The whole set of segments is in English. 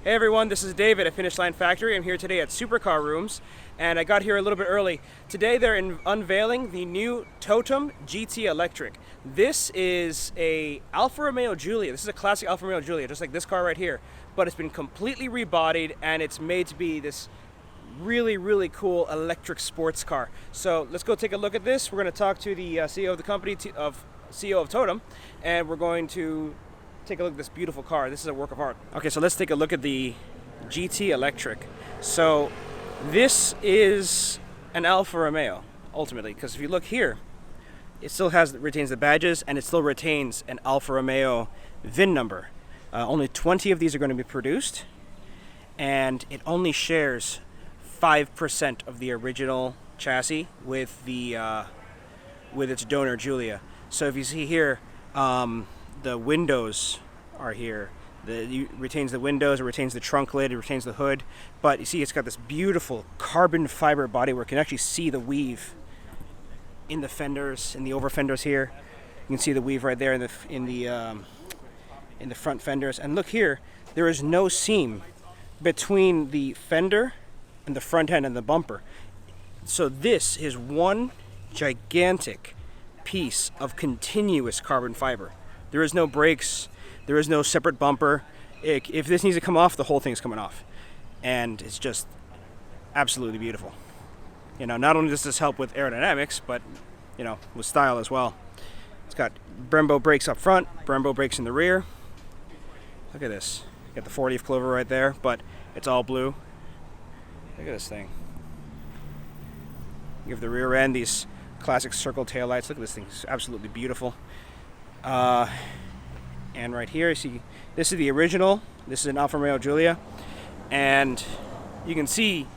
Hey everyone, this is David at Finish Line Factory. I'm here today at Supercar Rooms, and I got here a little bit early. Today they're unveiling the new Totem GT Electric. This is a Alfa Romeo Giulia. This is a classic Alfa Romeo Giulia, just like this car right here. But it's been completely rebodied, and it's made to be this really cool electric sports car. So let's go take a look at this. We're going to talk to the CEO of the company, CEO of Totem, and we're going to take a look at this beautiful car. This is a work of art. Okay, so let's take a look at the GT Electric. So this is an Alfa Romeo, ultimately, because if you look here, it still retains the badges, and it still retains an Alfa Romeo VIN number. Only 20 of these are going to be produced, and it only shares 5% of the original chassis with with its donor Giulia. So if you see here, the windows are here. It retains the windows, it retains the trunk lid, it retains the hood, but you see it's got this beautiful carbon fiber bodywork. You can actually see the weave in the fenders, in the over fenders here. You can see the weave right there in the front fenders. And look here, there is no seam between the fender and the front end and the bumper. So this is one gigantic piece of continuous carbon fiber. There is no brakes, there is no separate bumper. If this needs to come off, the whole thing's coming off. And it's just absolutely beautiful. You know, not only does this help with aerodynamics, but, you know, with style as well. It's got Brembo brakes up front, Brembo brakes in the rear. Look at this. You got the 4-leaf clover right there, but it's all blue. Look at this thing. You have the rear end, these classic circle taillights. Look at this thing, it's absolutely beautiful. And right here, you see, this is the original. This is an Alfa Romeo Giulia, and you can see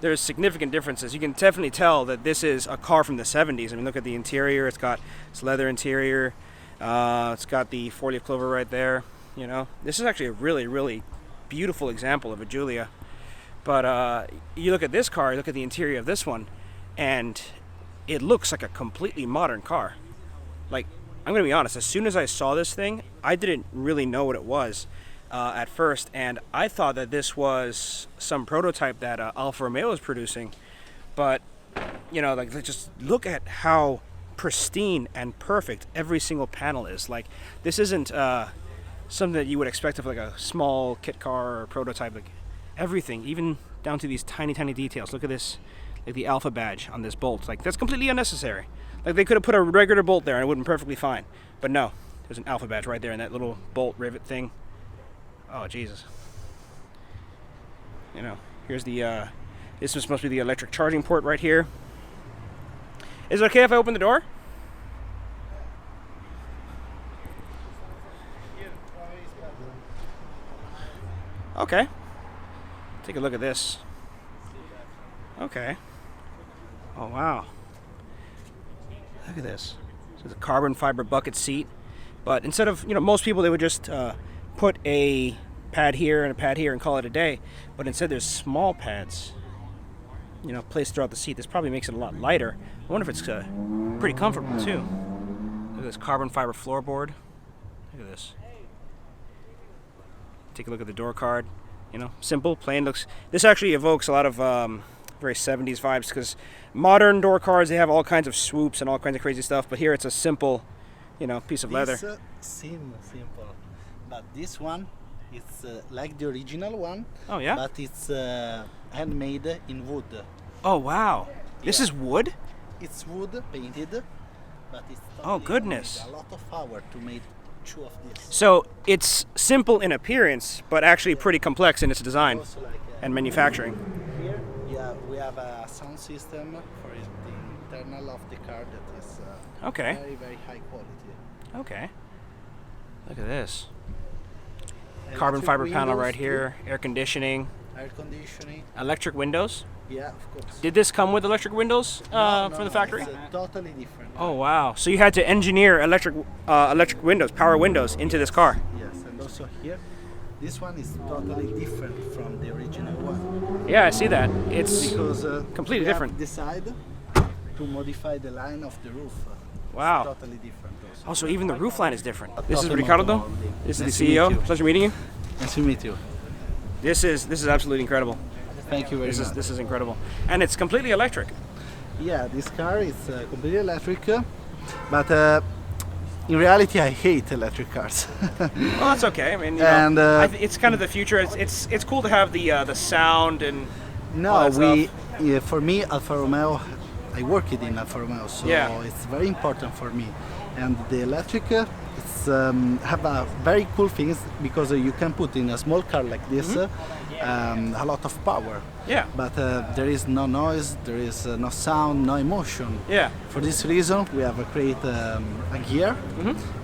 there's significant differences. You can definitely tell that this is a car from the 70s. I mean, look at the interior. It's got this leather interior. It's got the 4-leaf clover right there. You know, this is actually a really beautiful example of a Giulia. But you look at this car, you look at the interior of this one, and it looks like a completely modern car. Like, I'm going to be honest, as soon as I saw this thing, I didn't really know what it was at first, and I thought that this was some prototype that Alfa Romeo is producing. But, you know, like, just look at how pristine and perfect every single panel is. Like, this isn't something that you would expect of like a small kit car or prototype. Like, everything, even down to these tiny details. Look at this, like the Alpha badge on this bolt. Like, that's completely unnecessary. Like, they could have put a regular bolt there and it would have been perfectly fine. But no, there's an Alpha badge right there in that little bolt rivet thing. Oh, Jesus. You know, here's the, this is supposed to be the electric charging port right here. Is it okay if I open the door? Okay. Take a look at this. Okay. Oh, wow. Look at this. So it's a carbon fiber bucket seat. But instead of, you know, most people, they would just put a pad here and a pad here and call it a day. But instead there's small pads, you know, placed throughout the seat. This probably makes it a lot lighter. I wonder if it's pretty comfortable too. Look at this carbon fiber floorboard. Look at this. Take a look at the door card. You know, simple, plain. Looks. This actually evokes a lot of very 70s vibes, because modern door cards, they have all kinds of swoops and all kinds of crazy stuff, but here it's a simple, you know, piece of leather. Simple, but this one, it's like the original one. Oh yeah. But it's handmade in wood. Oh wow, this is wood. It's wood painted, but it's oh goodness, a lot of power to make two of this. So it's simple in appearance, but actually pretty complex in its design and manufacturing. Here, yeah, we have a sound system for the internal of the car that is okay. very high quality. Okay. Look at this. Carbon fiber panel right here, air conditioning. Air conditioning. Electric windows. Yeah, of course. Did this come with electric windows from the factory? It's totally different. Oh wow! So you had to engineer electric windows, power windows into this car. Yes, and also here, this one is totally different from the original one. Yeah, I see that. It's because completely different. Decided to modify the line of the roof. Wow. It's totally different. Also, even the roof line is different. This is Totem Ricardo. automotive. This is Nice the to meet CEO. you. Pleasure meeting you. Nice to meet you. This is absolutely incredible. Thank you very much. This is incredible, and it's completely electric. Yeah, this car is completely electric, but in reality, I hate electric cars. Well, that's okay. I mean, you know, And, it's kind of the future. It's cool to have the sound and all No, that stuff. for me, Alfa Romeo, I worked in Alfa Romeo, so Yeah. it's very important for me. And the electric, it's have a very cool things because you can put in a small car like this a lot of power. Yeah. But there is no noise, there is no sound, no emotion. Yeah. For this reason, we have created a gear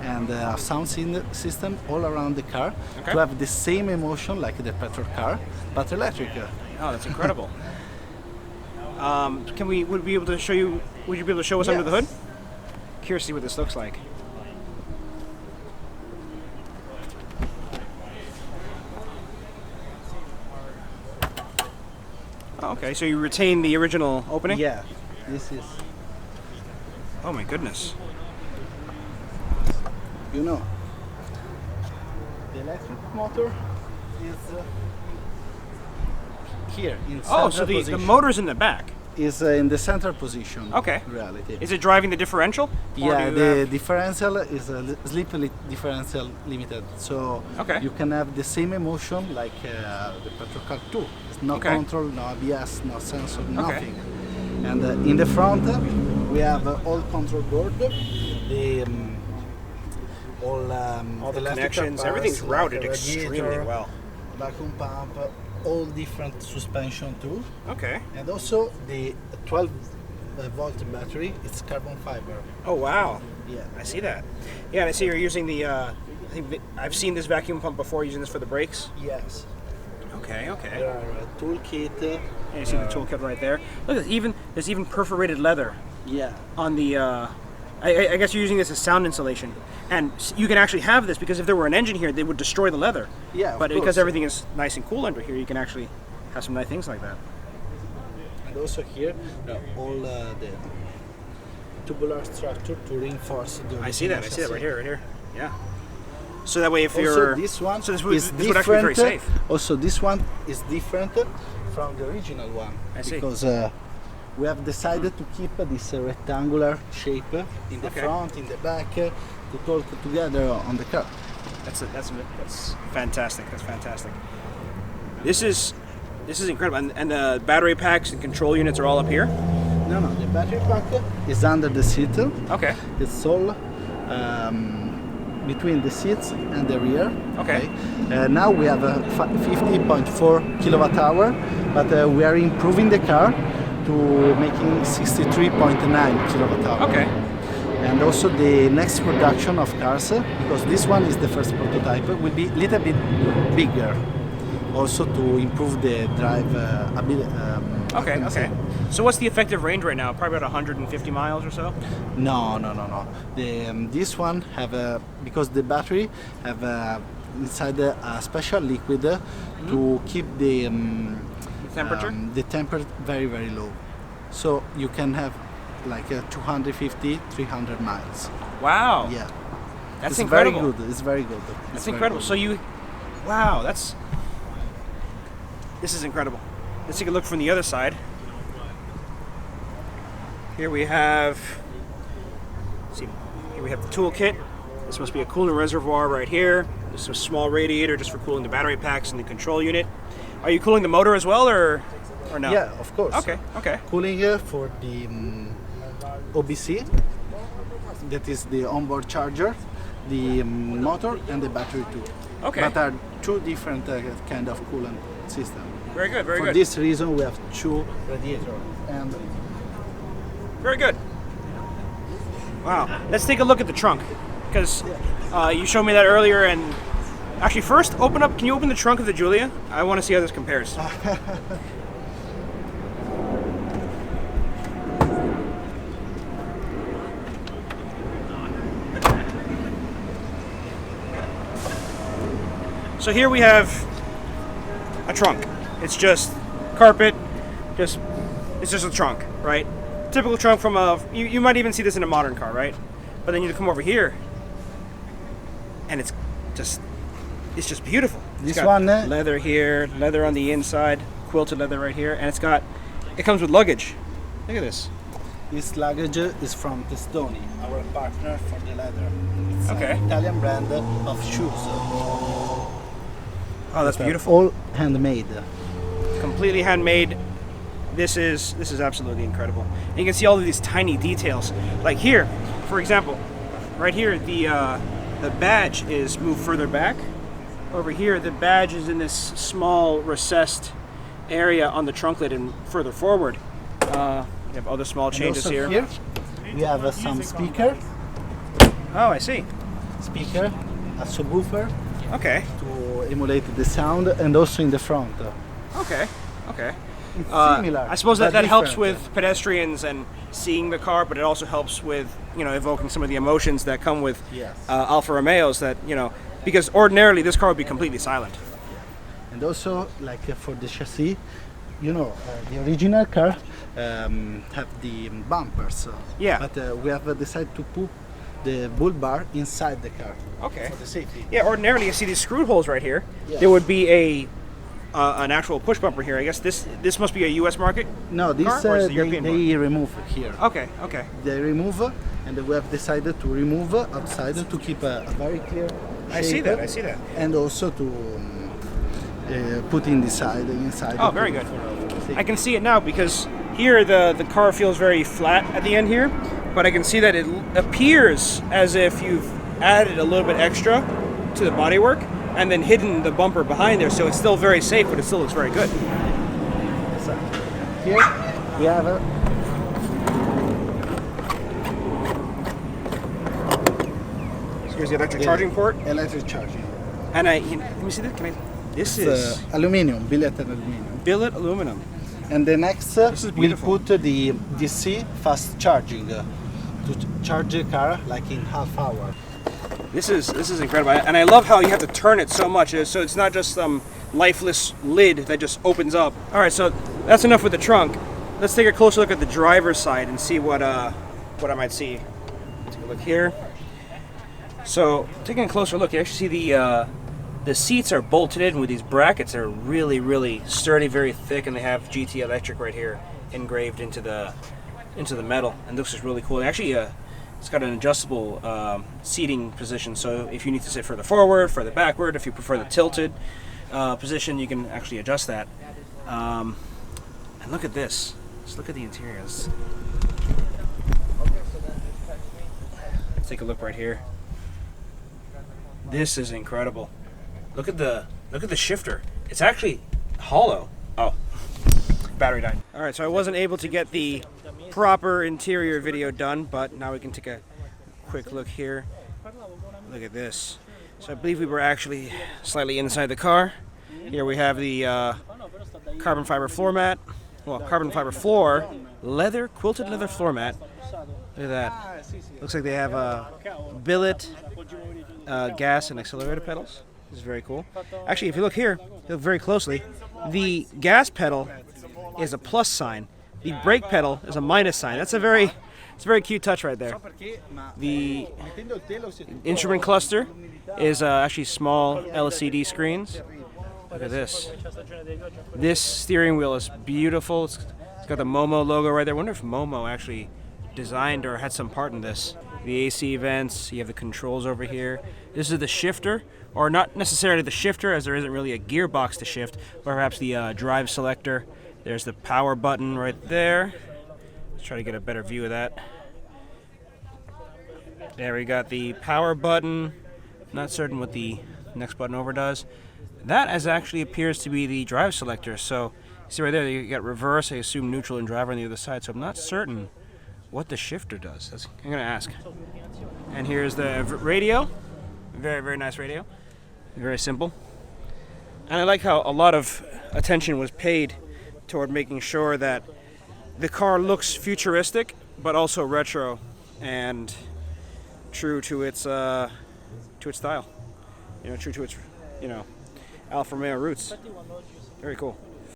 and a sound system all around the car Okay. to have the same emotion like the petrol car, but electric. Oh, that's incredible. Would you be able to show us under the hood? Yes. Curious to see what this looks like. Oh, okay, so you retain the original opening? Yeah, this is, Oh my goodness. you know, the electric motor is here in Oh, center so the position. motor's in the back. Is in the center position. Okay. In reality. Is it driving the differential? Or Yeah, do you the have- differential is a sleep differential limited, so Okay. you can have the same emotion like the petrol car too. It's no Okay. control, no ABS, no sensor, nothing. And in the front we have all control board, the all all the electrical connections, parts, everything's like routed a extremely radiator, well. vacuum pump, all different suspension too. Okay. And also the 12 volt battery, it's carbon fiber. Oh wow. Yeah. I see that. Yeah, and I see you're using the. I've seen this vacuum pump before. Using this for the brakes. Yes. Okay. Okay. There are a toolkit. And you see the toolkit right there. Look, there's even perforated leather Yeah. on the. I guess you're using this as sound insulation, and you can actually have this because if there were an engine here, they would destroy the leather. Yeah, of But because course. everything is nice and cool under here, you can actually have some nice things like that. And also here, all the tubular structure to reinforce the. I see that. I original see that right chassis. here. Right here. Yeah. So that way, if Also, you're this one so is this would actually be very different. safe. Also, this one is different from the original one. I see. Because we have decided to keep this rectangular shape in the Okay. front, in the back, to talk together on the car. That's fantastic. That's fantastic. This is incredible. And the battery packs and control units are all up here. No, the battery pack is under the seat. Okay. It's all between the seats and the rear. Okay. Now we have a 50.4 kilowatt hour, but we are improving the car to making 63.9 kilowatt hour. Okay. And also the next production of cars, because this one is the first prototype, will be a little bit bigger. Also to improve the drive ability. Okay. So what's the effective range right now? Probably about 150 miles or so. No. This one have because the battery have inside a special liquid to keep the Temperature? the temperature very very low, so you can have like 250, 300 miles. Wow. Yeah, That's it's incredible. very good. It's very good. That's incredible. So wow, this is incredible. Let's take a look from the other side. Here we have the toolkit. This must be a coolant reservoir right here. This is a small radiator just for cooling the battery packs and the control unit. Are you cooling the motor as well, or no? Yeah, of course. Okay. Cooling for the OBC, that is the onboard charger, the motor and the battery too. Okay. But are two different kind of coolant system. Very good. Very For good. this reason, we have two radiators. And Very good. Wow. Let's take a look at the trunk, because you showed me that earlier. And actually, first, can you open the trunk of the Giulia? I want to see how this compares. So here we have a trunk. It's just carpet, it's just a trunk, right? Typical trunk from you might even see this in a modern car, right? But then you come over here, and it's just beautiful. This got one, leather here, leather on the inside, quilted leather right here, and it comes with luggage. Look at this. this luggage is from Testoni, our partner for the leather. It's Okay. an Italian brand of shoes. Oh, that's They're beautiful. All handmade. Completely handmade. This is absolutely incredible. And you can see all of these tiny details. Like here, for example, right here, the badge is moved further back. Over here, the badge is in this small recessed area on the trunk lid and further forward. You have other small changes And also here. we have some speaker, Oh, I see. a subwoofer Okay. to emulate the sound, and also in the front. Okay. It's similar. I suppose that but helps different. with pedestrians and seeing the car, but it also helps with, evoking some of the emotions that come with Yes. Alfa Romeos that, because ordinarily this car would be completely silent. And also, like for the chassis, the original car have the bumpers. Yeah. But we have decided to put the bull bar inside the car Okay. for the safety. Yeah, ordinarily you see these screw holes right here. Yes. There would be an actual push bumper here. I guess this must be a U.S. market. No, this Car, or is it European they remove here. Okay. They remove, and we have decided to remove outside to keep a very clear shape. I see that. And also to put inside. Oh, very good. I can see it now because here the car feels very flat at the end here, but I can see that it appears as if you've added a little bit extra to the bodywork and then hidden the bumper behind there, so it's still very safe, but it still looks very good. So, here we have So here's the electric charging port, electric charging. and let me see this. This is Aluminium, billet and aluminium. billet aluminum. And the next This is we'll beautiful. put the DC fast charging to charge the car like in half hour. This is incredible, and I love how you have to turn it so much, so it's not just some lifeless lid that just opens up. All right, so that's enough with the trunk. Let's take a closer look at the driver's side and see what I might see. Take a look here. So taking a closer look, you actually see the seats are bolted in with these brackets that are really, really sturdy, very thick, and they have GT Electric right here engraved into the metal, and this is really cool. Actually, it's got an adjustable seating position, so if you need to sit further forward, further backward, if you prefer the tilted position, you can actually adjust that. And look at this. Just look at the interiors. Let's take a look right here. This is incredible. Look at the shifter. It's actually hollow. Oh, battery died. All right, so I wasn't able to get the proper interior video done, but now we can take a quick look here. Look at this. So I believe we were actually slightly inside the car. Here we have the carbon fiber floor mat. Well, carbon fiber floor, quilted leather floor mat. Look at that. Looks like they have billet, gas, and accelerator pedals. This is very cool. Actually, if you look here, look very closely, the gas pedal is a plus sign. The brake pedal is a minus sign. It's a very cute touch right there. The instrument cluster is actually small LCD screens. Look at this. This steering wheel is beautiful. It's got the Momo logo right there. I wonder if Momo actually designed or had some part in this. The AC vents, you have the controls over here. This is the shifter, or not necessarily the shifter as there isn't really a gearbox to shift, but perhaps the drive selector. There's the power button right there. Let's try to get a better view of that. There we got the power button. Not certain what the next button over does. That actually appears to be the drive selector. So see right there, you got reverse, I assume neutral and driver on the other side. So I'm not certain what the shifter does. I'm gonna ask. And here's the radio. Very, very nice radio. Very simple. And I like how a lot of attention was paid toward making sure that the car looks futuristic, but also retro and true to its style. True to its Alfa Romeo roots. Very cool.